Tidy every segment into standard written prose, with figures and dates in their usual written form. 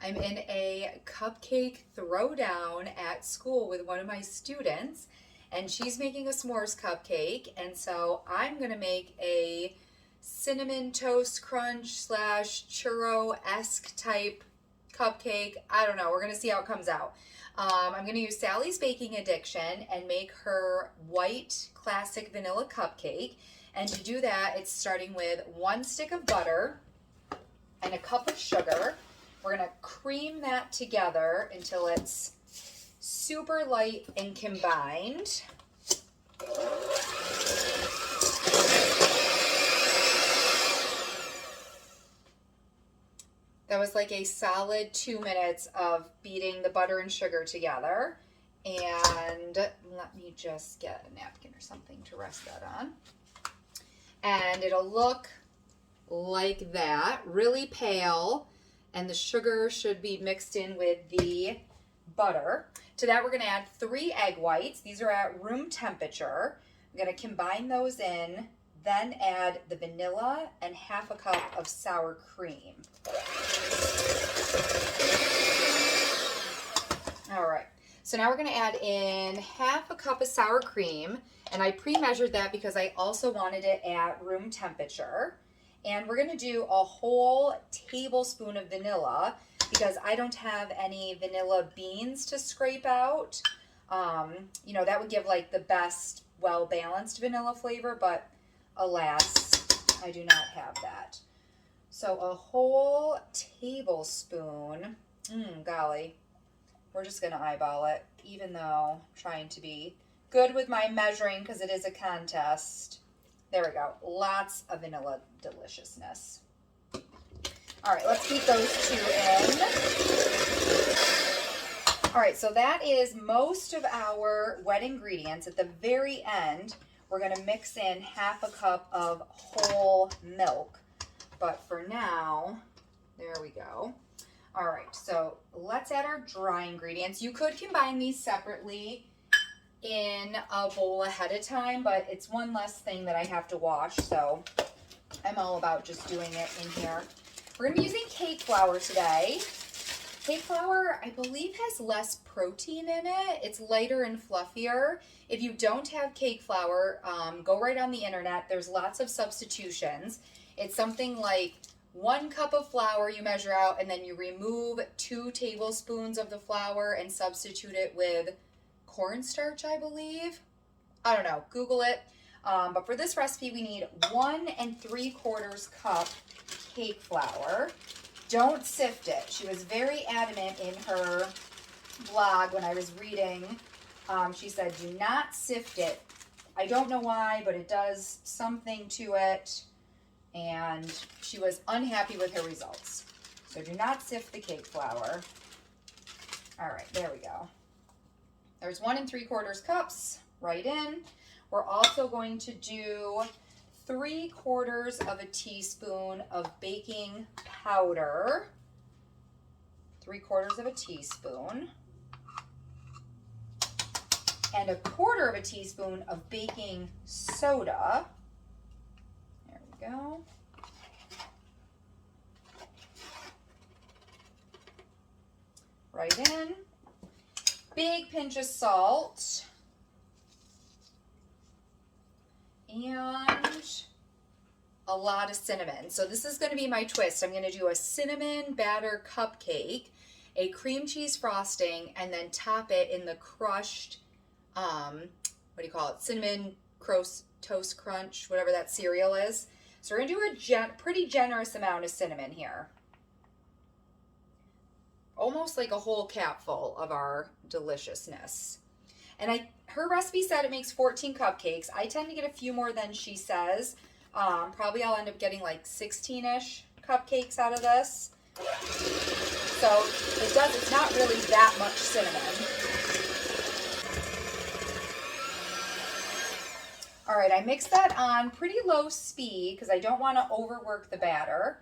I'm in a cupcake throwdown at school with one of my students, and she's making a s'mores cupcake, and so I'm gonna make a cinnamon toast crunch slash churro-esque type cupcake. I don't know, we're gonna see how it comes out. I'm gonna use Sally's Baking Addiction and make her white classic vanilla cupcake. And to do that, it's starting with 1 stick of butter and a cup of sugar. We're gonna cream that together until it's super light and combined. That was like a solid 2 minutes of beating the butter and sugar together. And let me just get a napkin or something to rest that on. And it'll look like that, really pale, and the sugar should be mixed in with the butter. To that, we're gonna add 3 egg whites. These are at room temperature. I'm gonna combine those in, then add the vanilla and 1/2 cup of sour cream. All right, so now we're gonna add in 1/2 cup of sour cream, and I pre-measured that because I also wanted it at room temperature. And we're gonna do a whole tablespoon of vanilla because I don't have any vanilla beans to scrape out. You know, that would give like the best well-balanced vanilla flavor, but alas, I do not have that. So a whole tablespoon, golly, we're just gonna eyeball it, even though I'm trying to be good with my measuring because it is a contest. There we go. Lots of vanilla deliciousness. All right, let's keep those 2 in. All right, so that is most of our wet ingredients. At the very end, we're gonna mix in 1/2 cup of whole milk. But for now, there we go. All right, so let's add our dry ingredients. You could combine these separately in a bowl ahead of time, but it's one less thing that I have to wash, so I'm all about just doing it in here. We're gonna be using cake flour today. Cake flour, I believe, has less protein in it. It's lighter and fluffier. If you don't have cake flour, go right on the internet. There's lots of substitutions. It's something like 1 cup of flour you measure out, and then you remove 2 tablespoons of the flour and substitute it with cornstarch, I believe. I don't know, Google it. But for this recipe, we need 1 3/4 cup cake flour. Don't sift it. She was very adamant in her blog when I was reading. She said, do not sift it. I don't know why, but it does something to it. And she was unhappy with her results. So do not sift the cake flour. All right, there we go. There's 1 3/4 cups right in. We're also going to do 3/4 of a teaspoon of baking powder. 3/4 of a teaspoon. And 1/4 of a teaspoon of baking soda. There we go. Right in. Big pinch of salt. And a lot of cinnamon. So this is going to be my twist. I'm going to do a cinnamon batter cupcake, a cream cheese frosting, and then top it in the crushed, what do you call it? Cinnamon toast crunch, whatever that cereal is. So we're going to do a pretty generous amount of cinnamon here. Almost like a whole capful of our deliciousness. And her recipe said it makes 14 cupcakes. I tend to get a few more than she says. Probably I'll end up getting like 16-ish cupcakes out of this. So it's not really that much cinnamon. All right, I mixed that on pretty low speed because I don't want to overwork the batter.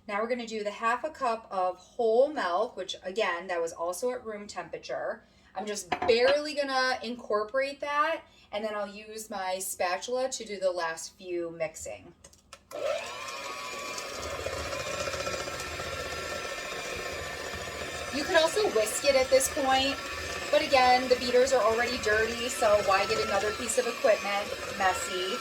Now we're going to do the 1/2 cup of whole milk, which again, that was also at room temperature. I'm just barely going to incorporate that, and then I'll use my spatula to do the last few mixing. You could also whisk it at this point, but again, the beaters are already dirty, so why get another piece of equipment messy?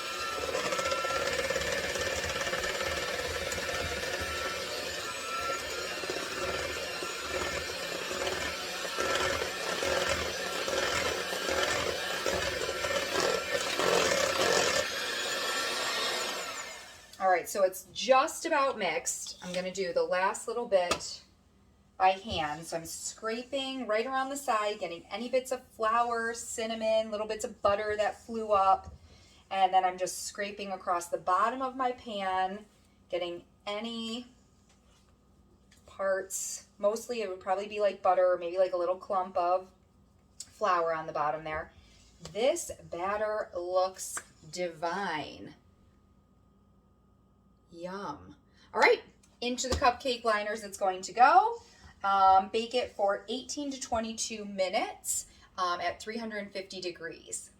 All right, so it's just about mixed. I'm gonna do the last little bit by hand. So I'm scraping right around the side, getting any bits of flour, cinnamon, little bits of butter that flew up. And then I'm just scraping across the bottom of my pan, getting any parts. Mostly it would probably be like butter or maybe like a little clump of flour on the bottom there. This batter looks divine. Yum. All right, into the cupcake liners it's going to go. Bake it for 18 to 22 minutes at 350 degrees.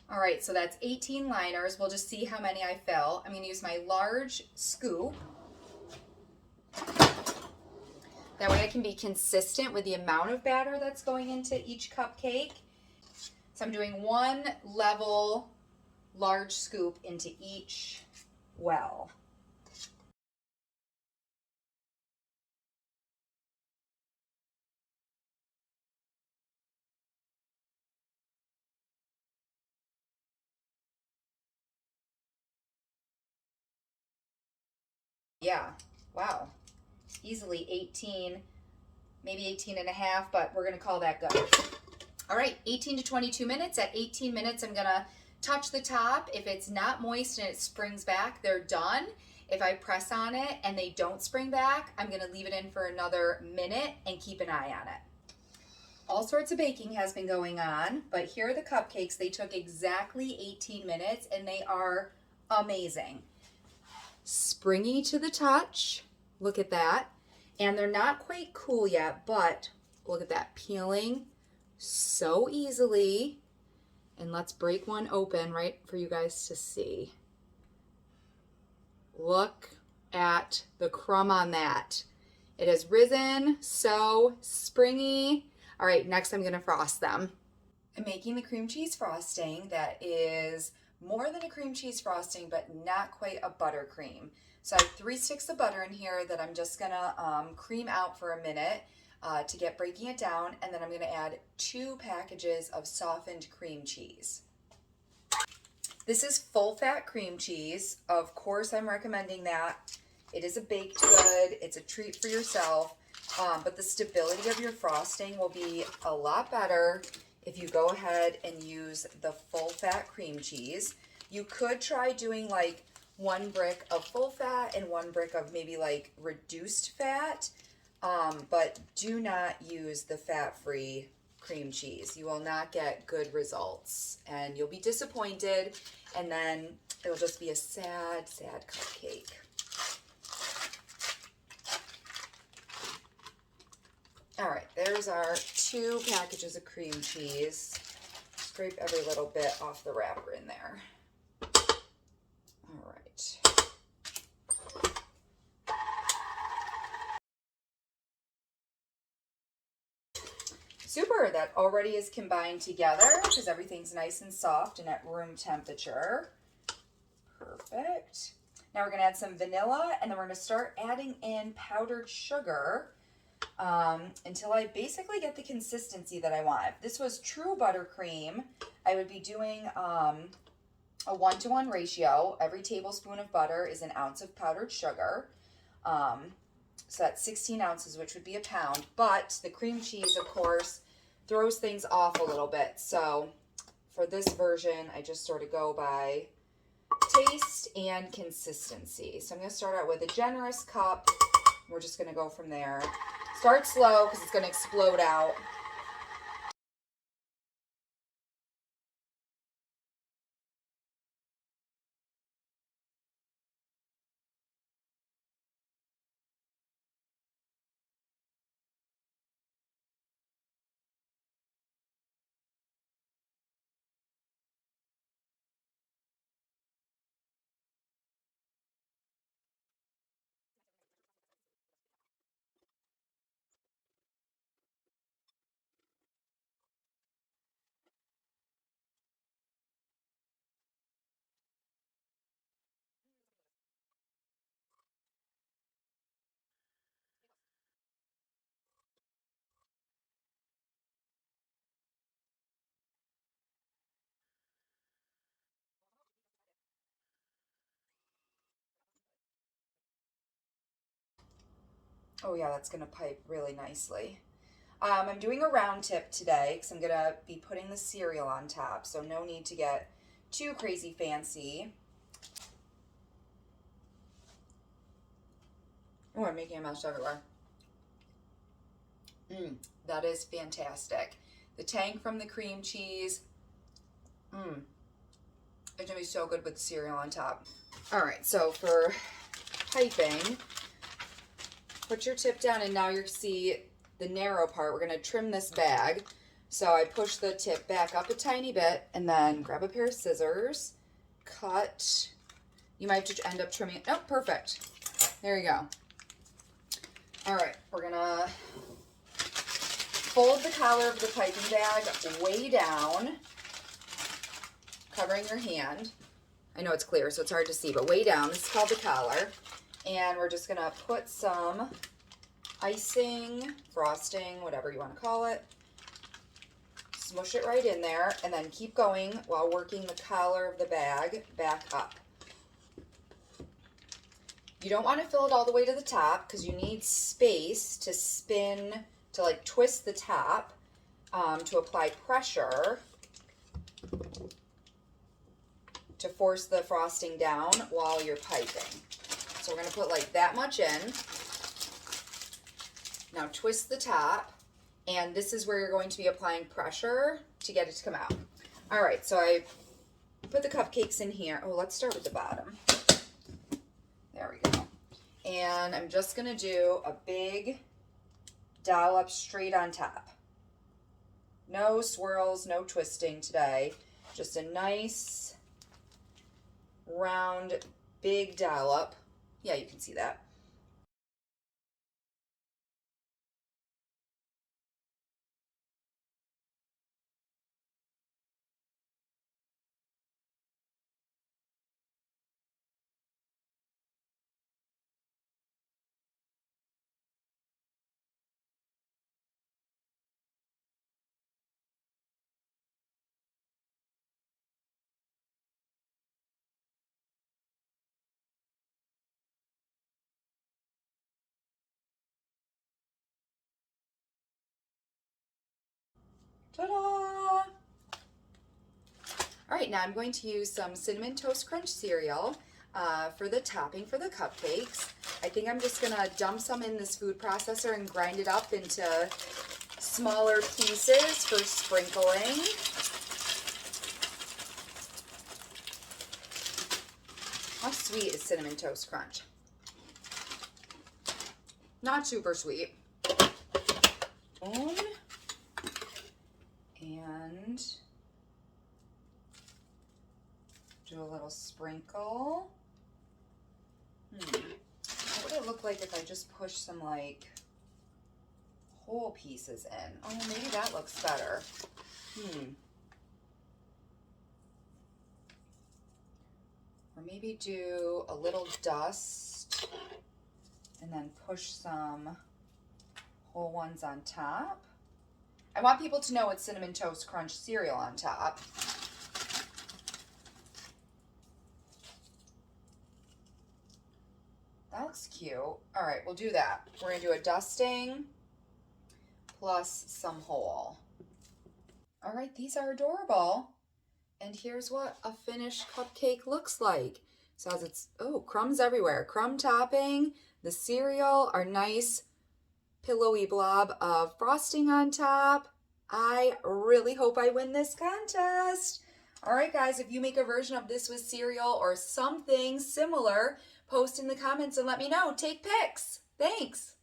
All right, so that's 18 liners. We'll just see how many I fill. I'm going to use my large scoop. That way I can be consistent with the amount of batter that's going into each cupcake. So I'm doing one level large scoop into each well. Yeah, wow. Easily 18, maybe 18 and a half, but we're gonna call that good. All right, 18 to 22 minutes. At 18 minutes, I'm gonna touch the top. If it's not moist and it springs back, they're done. If I press on it and they don't spring back, I'm gonna leave it in for another minute and keep an eye on it. All sorts of baking has been going on, but here are the cupcakes. They took exactly 18 minutes and they are amazing. Springy to the touch, look at that. And they're not quite cool yet, but look at that, peeling so easily. And let's break one open right for you guys to see. Look at the crumb on that. It has risen, so springy. All right, next I'm gonna frost them. I'm making the cream cheese frosting that is more than a cream cheese frosting, but not quite a buttercream. So I have 3 sticks of butter in here that I'm just gonna cream out for a minute to get breaking it down, and then I'm gonna add 2 packages of softened cream cheese. This is full fat cream cheese. Of course, I'm recommending that. It is a baked good, it's a treat for yourself, but the stability of your frosting will be a lot better if you go ahead and use the full fat cream cheese. You could try doing like 1 brick of full fat and 1 brick of maybe like reduced fat, but do not use the fat-free cream cheese. You will not get good results and you'll be disappointed, and then it'll just be a sad, sad cupcake. All right, there's our 2 packages of cream cheese. Scrape every little bit off the wrapper in there. All right. Super, that already is combined together because everything's nice and soft and at room temperature. Perfect. Now we're gonna add some vanilla, and then we're gonna start adding in powdered sugar until I basically get the consistency that I want. If this was true buttercream, I would be doing a 1-to-1 ratio. Every tablespoon of butter is an ounce of powdered sugar. So that's 16 ounces, which would be a pound. But the cream cheese, of course, throws things off a little bit. So for this version, I just sort of go by taste and consistency. So I'm going to start out with a generous cup. We're just going to go from there. Start slow because it's going to explode out. Oh yeah, that's gonna pipe really nicely. I'm doing a round tip today because I'm gonna be putting the cereal on top, so no need to get too crazy fancy. Oh, I'm making a mess everywhere. That is fantastic. The tang from the cream cheese. It's gonna be so good with cereal on top. All right, so for piping, put your tip down and now you see the narrow part. We're gonna trim this bag. So I push the tip back up a tiny bit and then grab a pair of scissors, cut. You might have to end up trimming it. Oh, perfect. There you go. All right, we're gonna fold the collar of the piping bag way down, covering your hand. I know it's clear, so it's hard to see, but way down. This is called the collar. And we're just gonna put some icing, frosting, whatever you wanna call it. Smush it right in there, and then keep going while working the collar of the bag back up. You don't wanna fill it all the way to the top because you need space to spin, to like twist the top, to apply pressure to force the frosting down while you're piping. So we're gonna put like that much in. Now twist the top, and this is where you're going to be applying pressure to get it to come out. All right, so I put the cupcakes in here. Oh, let's start with the bottom. There we go. And I'm just gonna do a big dollop straight on top. No swirls, no twisting today. Just a nice round, big dollop. Yeah, you can see that. Ta-da! All right, now I'm going to use some Cinnamon Toast Crunch cereal for the topping for the cupcakes. I think I'm just gonna dump some in this food processor and grind it up into smaller pieces for sprinkling. How sweet is Cinnamon Toast Crunch? Not super sweet. Boom. And do a little sprinkle. What would it look like if I just push some like whole pieces in? Oh, maybe that looks better. Or maybe do a little dust and then push some whole ones on top. I want people to know it's Cinnamon Toast Crunch cereal on top. That looks cute. All right, we'll do that. We're gonna do a dusting plus some whole. All right, these are adorable. And here's what a finished cupcake looks like. So as it's, oh, crumbs everywhere. Crumb topping, the cereal, our nice pillowy blob of frosting on top. I really hope I win this contest. All right, guys, if you make a version of this with cereal or something similar, post in the comments and let me know. Take pics. Thanks.